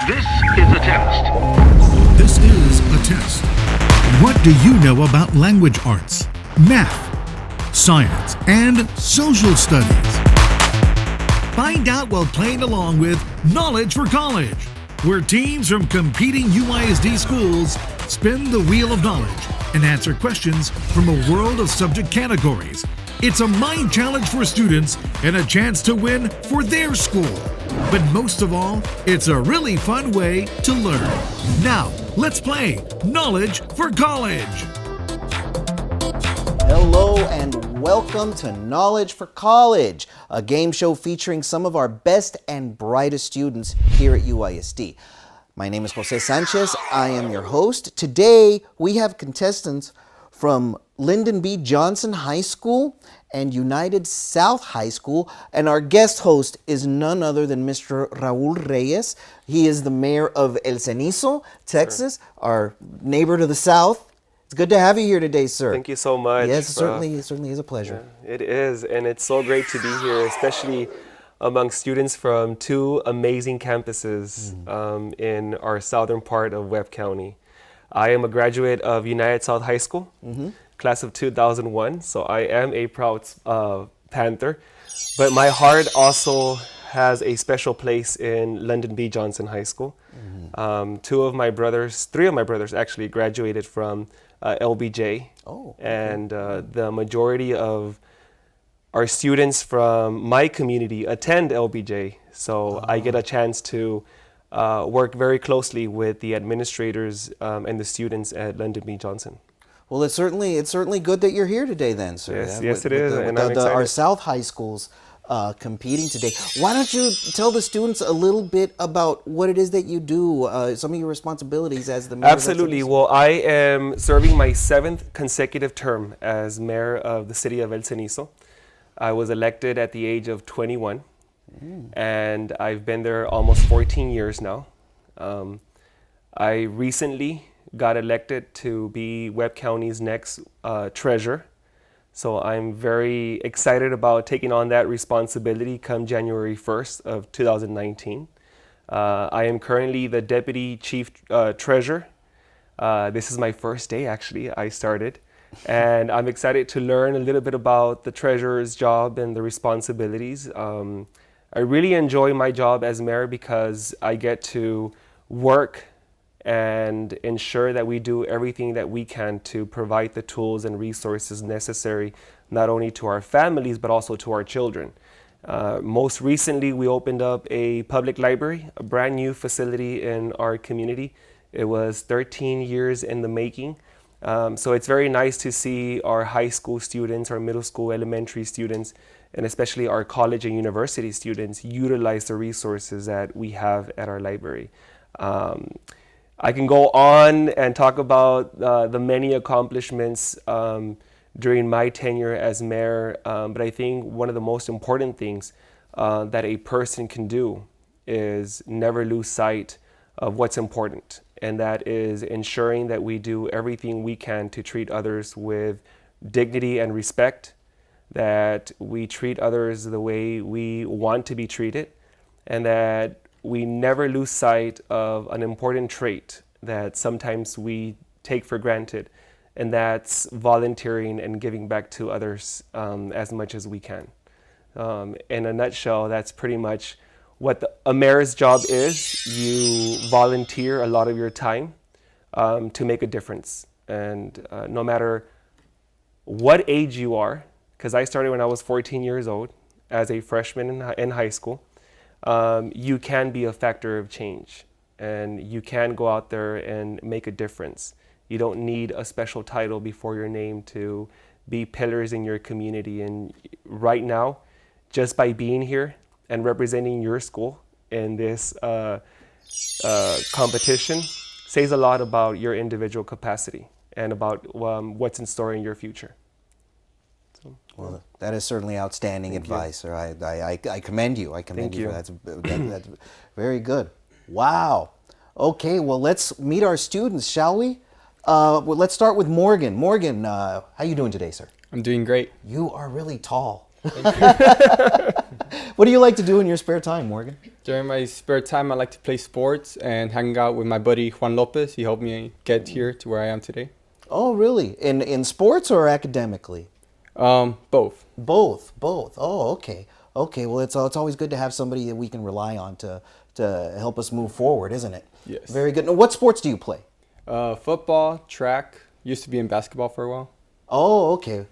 This is a test. This is a test. What do you know about language arts, math, science, and social studies? Find out while playing along with Knowledge for College, where teams from competing UISD schools spin the wheel of knowledge and answer questions from a world of subject categories. It's a mind challenge for students and a chance to win for their school. But most of all, it's a really fun way to learn. Now, let's play Knowledge for College. Hello and welcome to Knowledge for College, a game show featuring some of our best and brightest students here at UISD. My name is Jose Sanchez. I am your host. Today, we have contestants from Lyndon B. Johnson High School and United South High School, and our guest host is none other than Mr. Raul Reyes. He is the mayor of El Cenizo, Texas, our neighbor to the south. It's good to have you here today, sir. Thank you so much. Yes, it certainly is a pleasure. Yeah, it is, and it's so great to be here, especially among students from two amazing campuses in our southern part of Webb County. I am a graduate of United South High School, class of 2001, so I am a proud Panther. But my heart also has a special place in Lyndon B. Johnson High School. Three of my brothers actually graduated from LBJ. Oh, okay. And the majority of our students from my community attend LBJ. So I get a chance to work very closely with the administrators and the students at Lyndon B. Johnson. Well, it's certainly good that you're here today, then, sir. Yes, it is, and I'm our excited. South High schools competing today. Why don't you tell the students a little bit about what it is that you do, some of your responsibilities as the mayor? Absolutely. Well, I am serving my 7th consecutive term as mayor of the city of El Cenizo. I was elected at the age of 21, and I've been there almost 14 years now. I recently got elected to be Webb County's next treasurer. So I'm very excited about taking on that responsibility come January 1st of 2019. I am currently the deputy chief treasurer. This is my first day, actually. I started. And I'm excited to learn a little bit about the treasurer's job and the responsibilities. I really enjoy my job as mayor because I get to work and ensure that we do everything that we can to provide the tools and resources necessary, not only to our families, but also to our children. Most recently, we opened up a public library, a brand new facility in our community. It was 13 years in the making. So it's very nice to see our high school students, our middle school, elementary students, and especially our college and university students utilize the resources that we have at our library. I can go on and talk about the many accomplishments during my tenure as mayor, but I think one of the most important things that a person can do is never lose sight of what's important, and that is ensuring that we do everything we can to treat others with dignity and respect, that we treat others the way we want to be treated, and that we never lose sight of an important trait that sometimes we take for granted, and that's volunteering and giving back to others as much as we can. In a nutshell, that's pretty much what a mayor's job is. You volunteer a lot of your time to make a difference. And no matter what age you are, because I started when I was 14 years old as a freshman in high school, you can be a factor of change, and you can go out there and make a difference. You don't need a special title before your name to be pillars in your community. And right now, just by being here and representing your school in this competition says a lot about your individual capacity and about what's in store in your future. Well, that is certainly outstanding advice, sir. I commend you. I commend you. That's very good. Wow. Okay, well, let's meet our students, shall we? Well, let's start with Morgan. Morgan, how you doing today, sir? I'm doing great. You are really tall. What do you like to do in your spare time, Morgan? During my spare time, I like to play sports and hang out with my buddy Juan Lopez. He helped me get here to where I am today. Oh, really? In sports or academically? Both. Both. Oh, okay. Okay. Well, it's always good to have somebody that we can rely on to help us move forward, isn't it? Yes. Very good. Now, what sports do you play? Football, track. Used to be in basketball for a while. Oh, okay.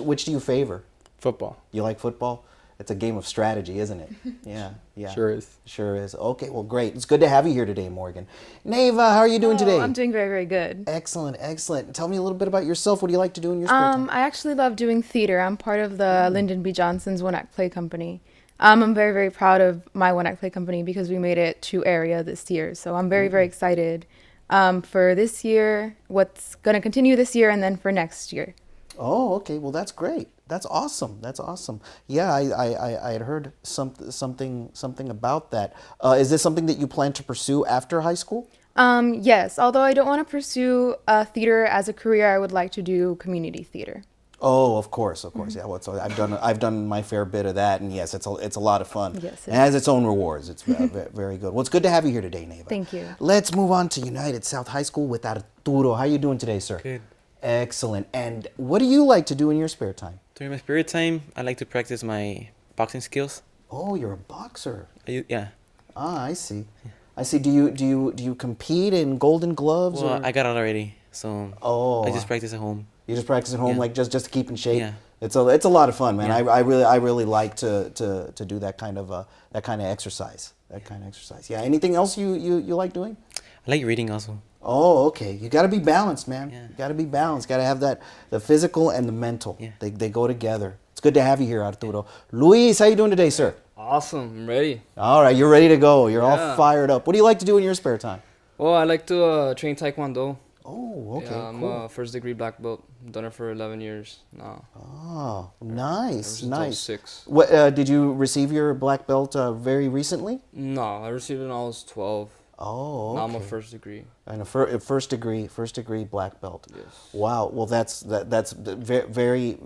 Which do you favor? Football. You like football? It's a game of strategy, isn't it? Yeah. Sure is. Sure is. Okay, well, great. It's good to have you here today, Morgan. Neva, how are you doing today? I'm doing very, very good. Excellent, excellent. Tell me a little bit about yourself. What do you like to do in your spare time? I actually love doing theater. I'm part of the Lyndon B. Johnson's One Act Play Company. I'm very, very proud of my One Act Play Company because we made it to area this year. So I'm very, very excited for this year, what's going to continue this year, and then for next year. Oh, okay. Well, that's great. That's awesome. That's awesome. Yeah, I had heard something about that. Is this something that you plan to pursue after high school? Yes, although I don't want to pursue theater as a career, I would like to do community theater. Oh, of course. Yeah, well, so I've done my fair bit of that, and yes, it's a lot of fun. Yes, it has its own rewards. It's very good. Well, it's good to have you here today, Neva. Thank you. Let's move on to United South High School with Arturo. How are you doing today, sir? Good. Excellent. And what do you like to do in your spare time? During my spare time, I like to practice my boxing skills. Oh, you're a boxer. Yeah. Ah, I see. Do you compete in Golden Gloves? Well, or? I got it already, so I just practice at home. You just practice at home, Yeah. like just to keep in shape. Yeah. It's a lot of fun, man. Yeah. I really like to do that kind of exercise. Yeah. Anything else you like doing? I like reading also. Oh, okay. You got to be balanced, man. Yeah. You got to be balanced. Got to have the physical and the mental. Yeah. They go together. It's good to have you here, Arturo. Luis, how you doing today, sir? Awesome, I'm ready. All right, you're ready to go. You're all Yeah. fired up. What do you like to do in your spare time? Well, I like to train Taekwondo. Oh, okay, Yeah, I'm cool. a first degree black belt. I've done it for 11 years now. Oh, nice, Ever since I was nice. 6. What did you receive your black belt very recently? No, I received it when I was 12. Oh, okay. Now I'm a first degree. And a first degree black belt. Yes. Wow. Well, that's very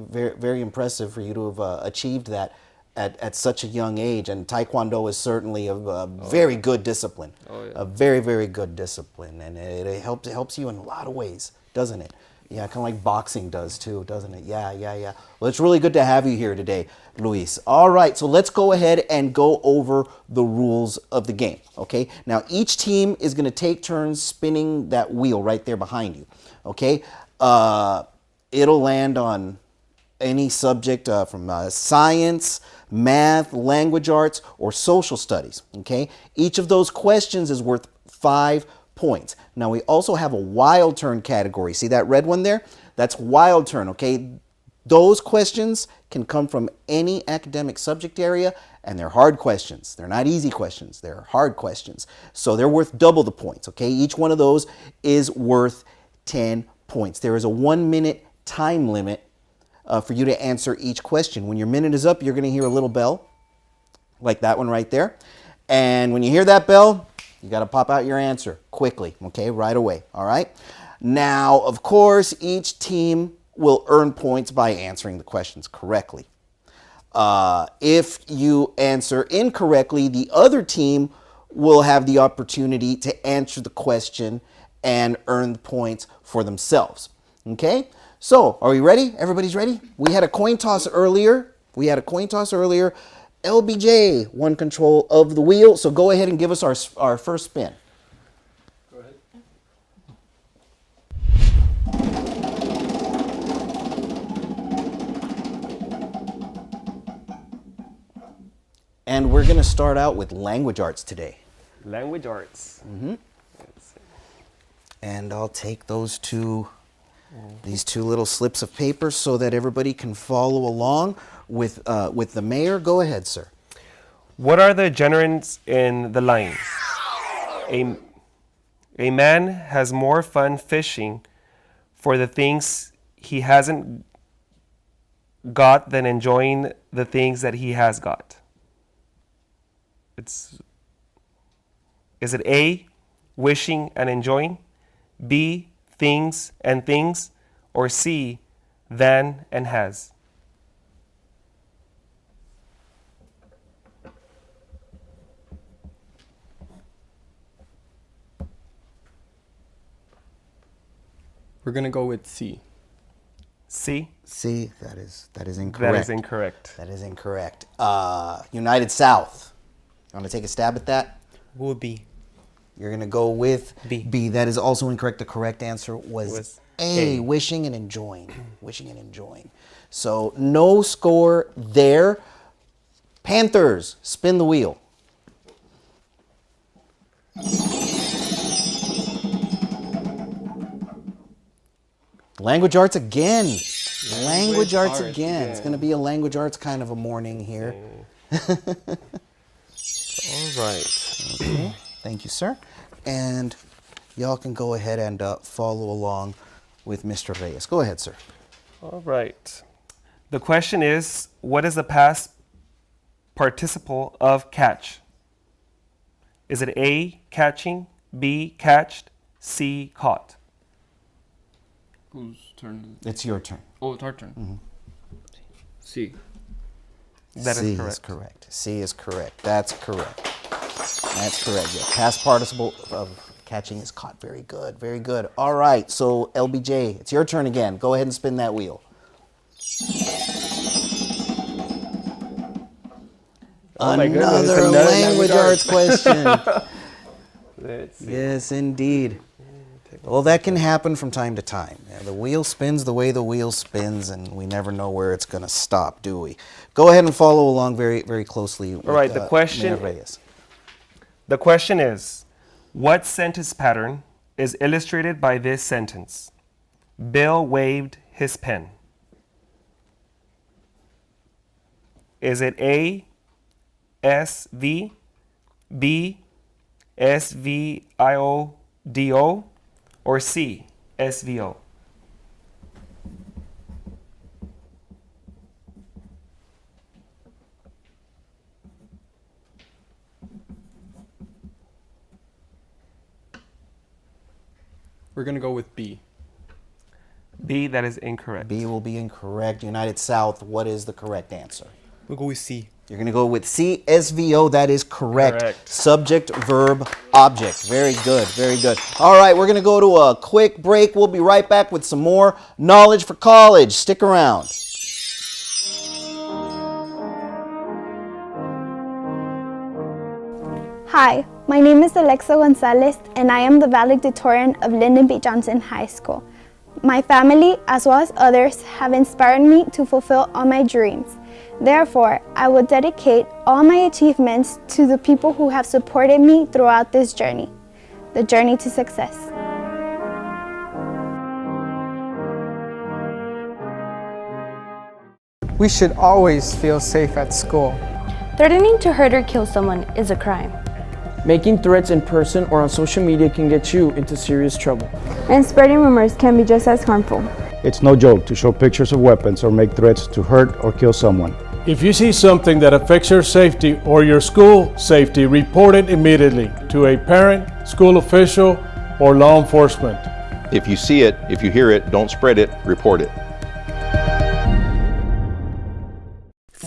impressive for you to have achieved that at such a young age. And Taekwondo is certainly a very good discipline. Oh, yeah. A very, very good discipline, and it helps you in a lot of ways, doesn't it? Yeah, kind of like boxing does too, doesn't it? Yeah. Well, it's really good to have you here today, Luis. All right, so let's go ahead and go over the rules of the game, okay? Now, each team is going to take turns spinning that wheel right there behind you, okay? It'll land on any subject from science, math, language arts, or social studies, okay? Each of those questions is worth 5 points. Now, we also have a wild turn category. See that red one there? That's wild turn, okay? Those questions can come from any academic subject area, and they're hard questions. They're not easy questions. They're hard questions. So they're worth double the points, okay? Each one of those is worth 10 points. There is a 1-minute time limit for you to answer each question. When your minute is up, you're going to hear a little bell, like that one right there. And when you hear that bell, you got to pop out your answer quickly, okay, right away, all right? Now, of course, each team will earn points by answering the questions correctly. If you answer incorrectly, the other team will have the opportunity to answer the question and earn points for themselves, okay? So, are we ready? Everybody's ready? We had a coin toss earlier. LBJ won control of the wheel, so go ahead and give us our first spin. Go ahead. And we're going to start out with language arts today. Language arts. And I'll take these two little slips of paper so that everybody can follow along with the mayor. Go ahead, sir. What are the gerunds in the lines? A man has more fun fishing for the things he hasn't got than enjoying the things that he has got. Is it A, wishing and enjoying, B, things and things, or C, than and has? We're gonna go with C. C. C, that is incorrect. That is incorrect. That is incorrect. United South. You want to take a stab at that? What would be? You're going to go with B. B. That is also incorrect. The correct answer was Was A, wishing and enjoying. Wishing and enjoying. So no score there. Panthers, spin the wheel. Language arts again. Language arts again. It's going to be a language arts kind of a morning here. All right. Okay. Thank you, sir. And y'all can go ahead and follow along with Mr. Reyes. Go ahead, sir. All right. The question is, what is the past participle of catch? Is it A, catching, B, catched, C, caught? Whose turn? It's your turn. Oh, it's our turn. C. That C is correct. is correct. C is correct. That's correct. That's correct. Yeah. Past participle of catching is caught. Very good. Very good. All right. So LBJ, it's your turn again. Go ahead and spin that wheel. Oh my goodness, Another another language language arts question. Let's see. Yes, indeed. Well, that can happen from time to time. Yeah, the wheel spins the way the wheel spins, and we never know where it's going to stop, do we? Go ahead and follow along very, very closely. With, All right, the question. Mayor Reyes. The question is, what sentence pattern is illustrated by this sentence? Bill waved his pen. Is it A, SV, B, SVIODO, or C, SVO? We're gonna go with B. B, that is incorrect. B will be incorrect. United South, what is the correct answer? We'll go with C. You're going to go with C, SVO. That is correct. Correct. Subject, verb, object. Very good. Very good. All right, we're going to go to a quick break. We'll be right back with some more Knowledge for College. Stick around. Hi, my name is Alexa Gonzalez and I am the valedictorian of Lyndon B. Johnson High School. My family, as well as others, have inspired me to fulfill all my dreams. Therefore, I will dedicate all my achievements to the people who have supported me throughout this journey, the journey to success. We should always feel safe at school. Threatening to hurt or kill someone is a crime. Making threats in person or on social media can get you into serious trouble. And spreading rumors can be just as harmful. It's no joke to show pictures of weapons or make threats to hurt or kill someone. If you see something that affects your safety or your school safety, report it immediately to a parent, school official, or law enforcement. If you see it, if you hear it, don't spread it, report it.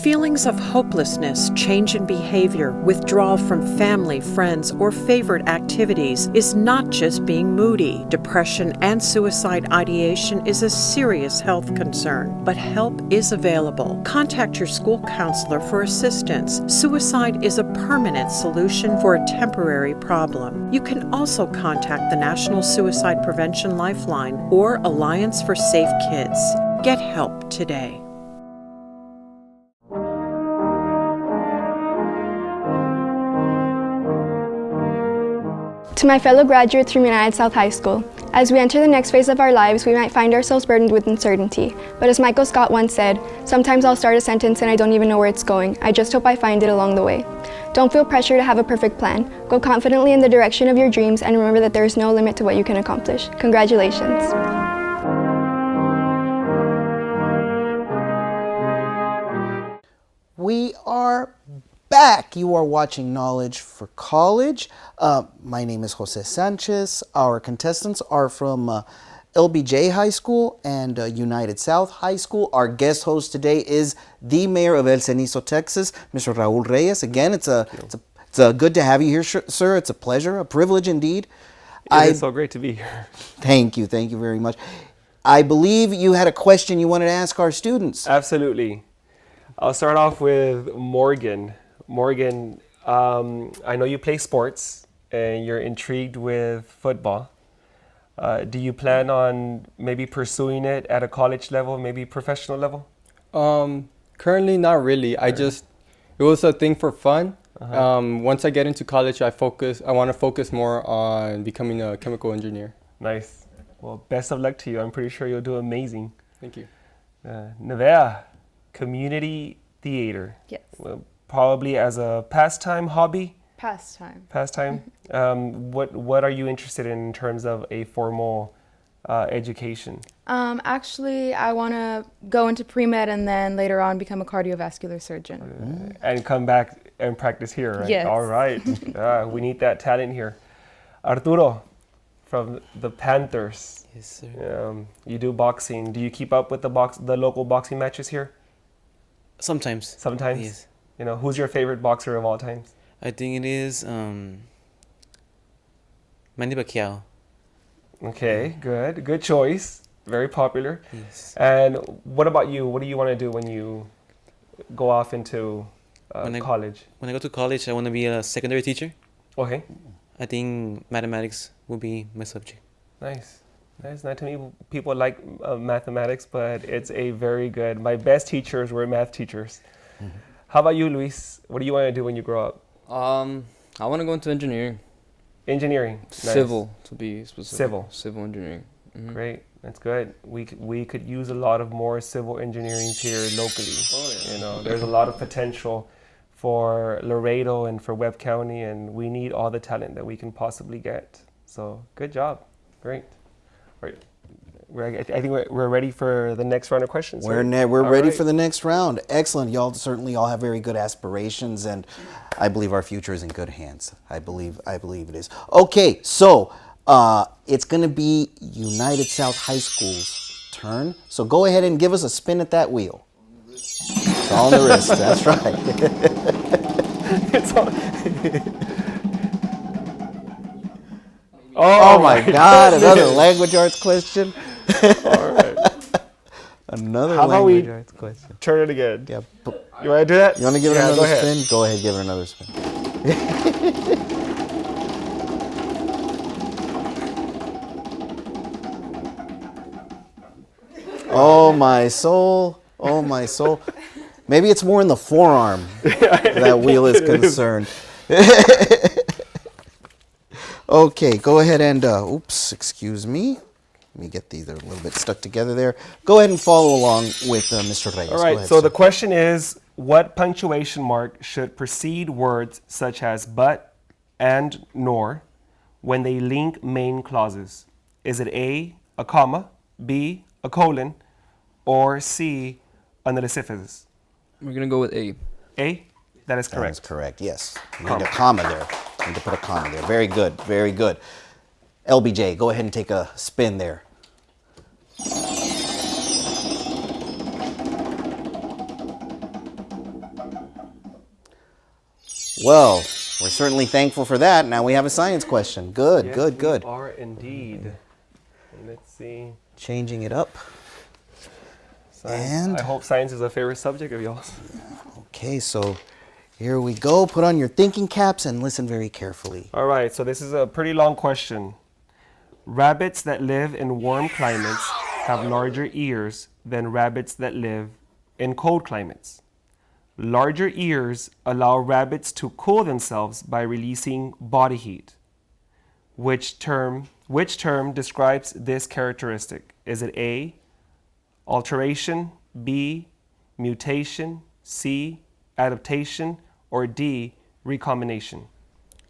Feelings of hopelessness, change in behavior, withdrawal from family, friends, or favorite activities is not just being moody. Depression and suicide ideation is a serious health concern, but help is available. Contact your school counselor for assistance. Suicide is a permanent solution for a temporary problem. You can also contact the National Suicide Prevention Lifeline or Alliance for Safe Kids. Get help today. To my fellow graduates from United South High School, as we enter the next phase of our lives, we might find ourselves burdened with uncertainty. But as Michael Scott once said, sometimes I'll start a sentence and I don't even know where it's going. I just hope I find it along the way. Don't feel pressure to have a perfect plan. Go confidently in the direction of your dreams and remember that there is no limit to what you can accomplish. Congratulations. We are back. You are watching Knowledge for College. My name is Jose Sanchez. Our contestants are from LBJ High School and United South High School. Our guest host today is the mayor of El Cenizo, Texas, Mr. Raul Reyes. Again, it's good to have you here, sir. It's a pleasure, a privilege indeed. It is so great to be here. Thank you very much. I believe you had a question you wanted to ask our students. Absolutely. I'll start off with Morgan. Morgan, I know you play sports and you're intrigued with football. Do you plan on maybe pursuing it at a college level, maybe professional level? Currently, not really. It was a thing for fun. Once I get into college, I want to focus more on becoming a chemical engineer. Nice. Well, best of luck to you. I'm pretty sure you'll do amazing. Thank you. Nevea, community theater. Yes. Well, probably as a pastime, hobby? Pastime. Pastime. What are you interested in terms of a formal education? Actually, I want to go into pre-med and then later on become a cardiovascular surgeon. And come back and practice here, right? Yes. All right. We need that talent here. Arturo, from the Panthers. Yes, sir. You do boxing. Do you keep up with the local boxing matches here? Sometimes. Sometimes? Yes. You know, who's your favorite boxer of all times? I think it is Manny Pacquiao. Okay, good. Good choice. Very popular. Yes. And what about you? What do you want to do when you go off into college? When I go to college, I want to be a secondary teacher. Okay. I think mathematics will be my subject. Nice. Not too many people like mathematics, but it's a very good. My best teachers were math teachers. Mm-hmm. How about you, Luis? What do you want to do when you grow up? I want to go into engineering. Engineering. Nice. Civil, to be specific. Civil engineering. Mm-hmm. Great. That's good. We could use a lot of more civil engineering here locally. Oh, yeah. You know, there's a lot of potential for Laredo and for Webb County, and we need all the talent that we can possibly get. So good job. Great. Right. I think we're ready for the next round of questions. We're ready for the next round. Excellent. Y'all certainly all have very good aspirations, and I believe our future is in good hands. I believe it is. Okay, so it's going to be United South High School's turn. So go ahead and give us a spin at that wheel. It's all on the wrist. That's right. It's all. Oh my God! Another language arts question. All right. Another How about language we arts question. turn it again? Yeah. You want to do that? You want to give it another spin? Go ahead, give it another spin. Oh my soul! Oh my soul! Maybe it's more in the forearm that wheel is concerned. Okay, go ahead and, oops, excuse me. Let me get these, they're a little bit stuck together there. Go ahead and follow along with Mr. Reyes. All right, ahead, so sir. the question is, what punctuation mark should precede words such as but, and, nor, when they link main clauses? Is it A, a comma, B, a colon, or C, an ellipsis? We're going to go with A. A? That is correct. That is correct, yes. You need a comma there. You need to put a comma there. Very good, very good. LBJ, go ahead and take a spin there. Well, we're certainly thankful for that. Now we have a science question. Good, Yes, good, good. We are indeed. Let's see. Changing it up. Science. And I hope science is a favorite subject of yours. okay, so here we go. Put on your thinking caps and listen very carefully. All right, so this is a pretty long question. Rabbits that live in warm climates have larger ears than rabbits that live in cold climates. Larger ears allow rabbits to cool themselves by releasing body heat. Which term describes this characteristic? Is it A, alteration, B, mutation, C, adaptation, or D, recombination?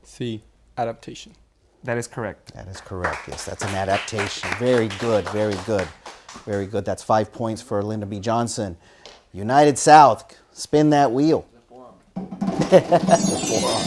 C, adaptation. That is correct. That is correct, yes. That's an adaptation. Very good, very good. Very good. That's 5 points for Lyndon B. Johnson. United South, spin that wheel. The forearm.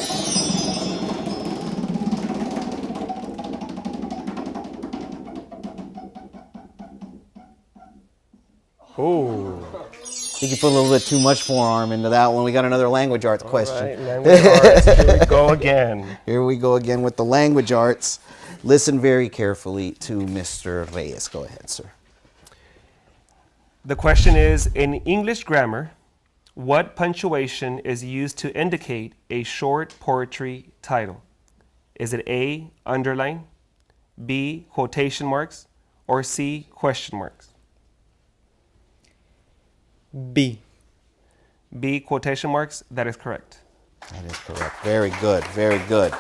Oh. I think you put a little bit too much forearm into that one. We got another language arts question. All right, language arts. Here we go again. Here we go again with the language arts. Listen very carefully to Mr. Reyes. Go ahead, sir. The question is, in English grammar, what punctuation is used to indicate a short poetry title? Is it A, underline, B, quotation marks, or C, question marks? B. B, quotation marks. That is correct. That is correct. Very good. Very good.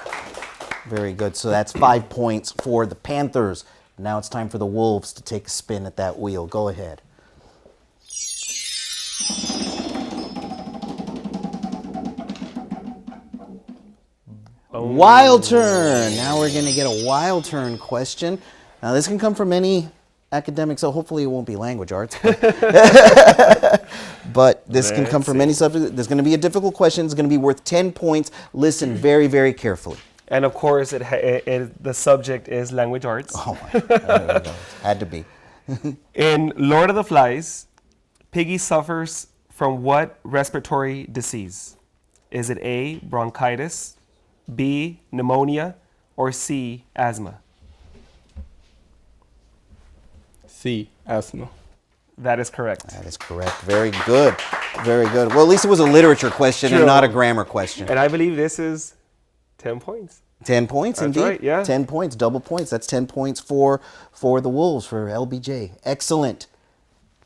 Very good. So that's 5 points for the Panthers. Now it's time for the Wolves to take a spin at that wheel. Go ahead. Wild turn. Now we're going to get a wild turn question. Now this can come from any academic, so hopefully it won't be language arts. But this can come from any subject. There's going to be a difficult question. It's going to be worth 10 points. Listen very, very carefully. And of course, the subject is language arts. Oh my God. Had to be. In Lord of the Flies, Piggy suffers from what respiratory disease? Is it A, bronchitis, B, pneumonia, or C, asthma? C, asthma. That is correct. That is correct. Very good. Very good. Well, at least it was a literature question and not a grammar question. And I believe this is 10 points. 10 points, That's indeed. right, yeah. 10 points, double points. That's 10 points for the Wolves, for LBJ. Excellent.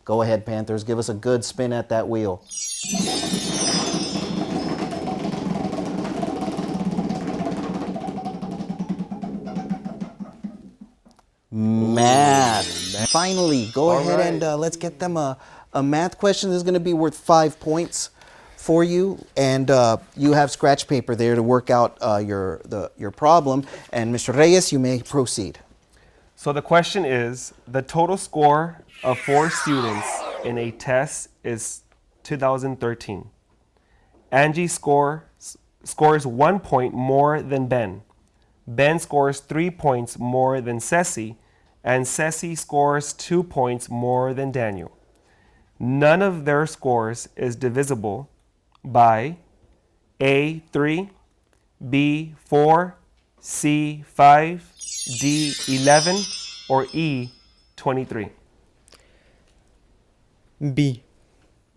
Go ahead, Panthers. Give us a good spin at that wheel. Math. Finally, go ahead and let's get them a math question. This is going to be worth 5 points for you, and you have scratch paper there to work out your problem. And Mr. Reyes, you may proceed. So the question is, the total score of 4 students in a test is 2013. Angie scores 1 point more than Ben. Ben scores 3 points more than Ceci, and Ceci scores 2 points more than Daniel. None of their scores is divisible by A, 3, B, 4, C, 5, D, 11, or E, 23. B.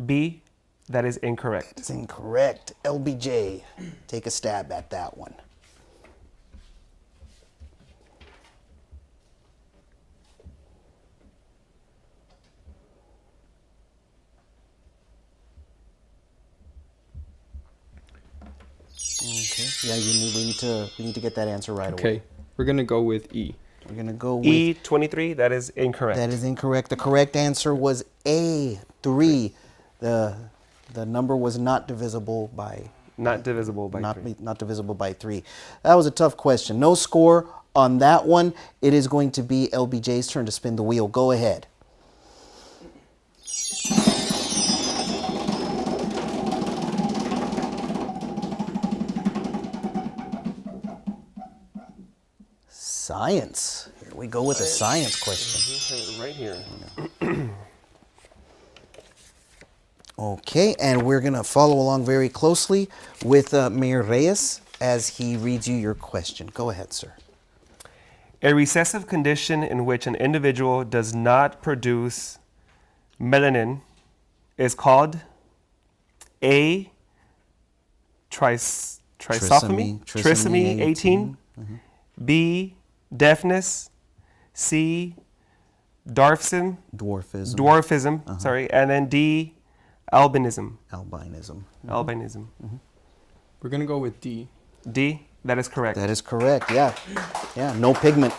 B, that is incorrect. It's incorrect. LBJ, take a stab at that one. Okay. Yeah, we need to get that answer right away. Okay, we're gonna go with E. We're gonna go with E, 23. That is incorrect. That is incorrect. The correct answer was A, 3. The number was not divisible by. Not divisible by 3. Not divisible by 3. That was a tough question. No score on that one. It is going to be LBJ's turn to spin the wheel. Go ahead. Science. Here we go with a science question. Right here. Okay, and we're going to follow along very closely with Mayor Reyes as he reads you your question. Go ahead, sir. A recessive condition in which an individual does not produce melanin is called A, trisomy 18, B, deafness, C, dwarfism, and then D, albinism. We're gonna go with D. D, that is correct. That is correct. Yeah, no pigment,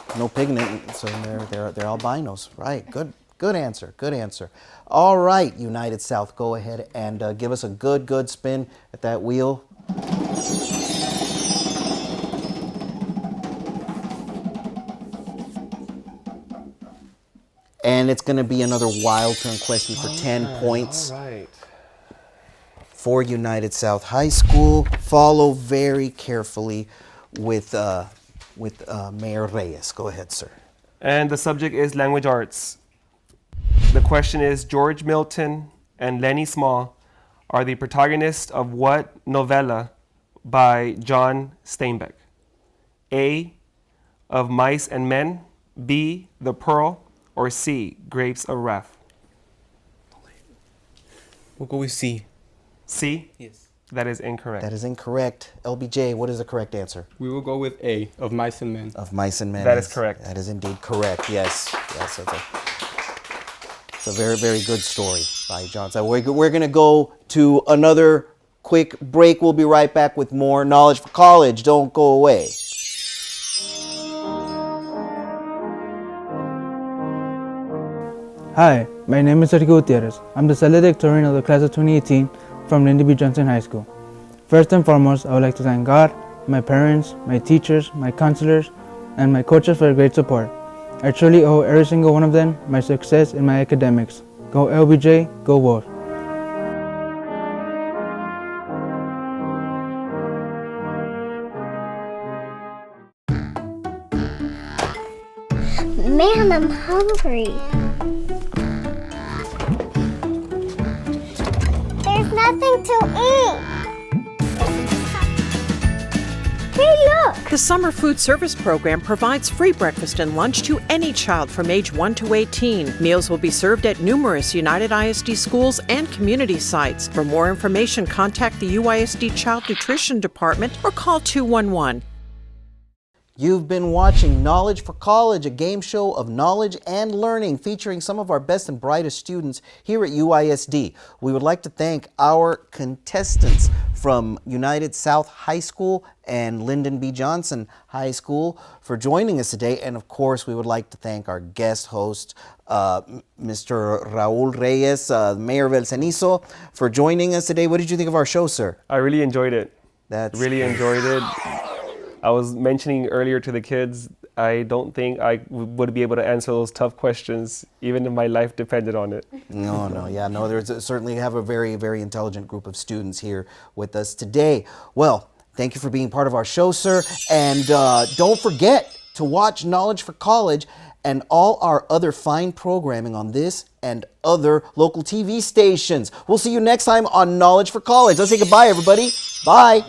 so they're albinos. Right. Good answer. Good answer. All right, United South, go ahead and give us a good spin at that wheel. And it's going to be another wild turn question for 10 points. All right. For United South High School. Follow very carefully with Mayor Reyes. Go ahead, sir. And the subject is language arts. The question is, George Milton and Lenny Small are the protagonists of what novella by John Steinbeck? A, Of Mice and Men, B, The Pearl, or C, Grapes of Wrath? We'll go with C. C? Yes. That is incorrect. That is incorrect. LBJ, what is the correct answer? We will go with A, of mice and men. Of mice and men. That is correct. That is indeed correct. Yes. Yes. It's a very, very good story by Johnson. We're going to go to another quick break. We'll be right back with more Knowledge for College. Don't go away. Hi, my name is Sergio Gutierrez. I'm the valedictorian of the class of 2018 from Lyndon B. Johnson High School. First and foremost, I would like to thank God, my parents, my teachers, my counselors, and my coaches for their great support. I truly owe every single one of them my success in my academics. Go LBJ, go Wolves. Man, I'm hungry. There's nothing to eat. Hey, look! The Summer Food Service Program provides free breakfast and lunch to any child from age 1 to 18. Meals will be served at numerous United ISD schools and community sites. For more information, contact the UISD Child Nutrition Department or call 211. You've been watching Knowledge for College, a game show of knowledge and learning featuring some of our best and brightest students here at UISD. We would like to thank our contestants from United South High School and Lyndon B. Johnson High School for joining us today. And of course, we would like to thank our guest host, Mr. Raul Reyes, Mayor of El Cenizo, for joining us today. What did you think of our show, sir? I really enjoyed it. Really enjoyed it. I was mentioning earlier to the kids, I don't think I would be able to answer those tough questions, even if my life depended on it. No, there's certainly have a very, very intelligent group of students here with us today. Well, thank you for being part of our show, sir. And don't forget to watch Knowledge for College and all our other fine programming on this and other local TV stations. We'll see you next time on Knowledge for College. Let's say goodbye, everybody. Bye.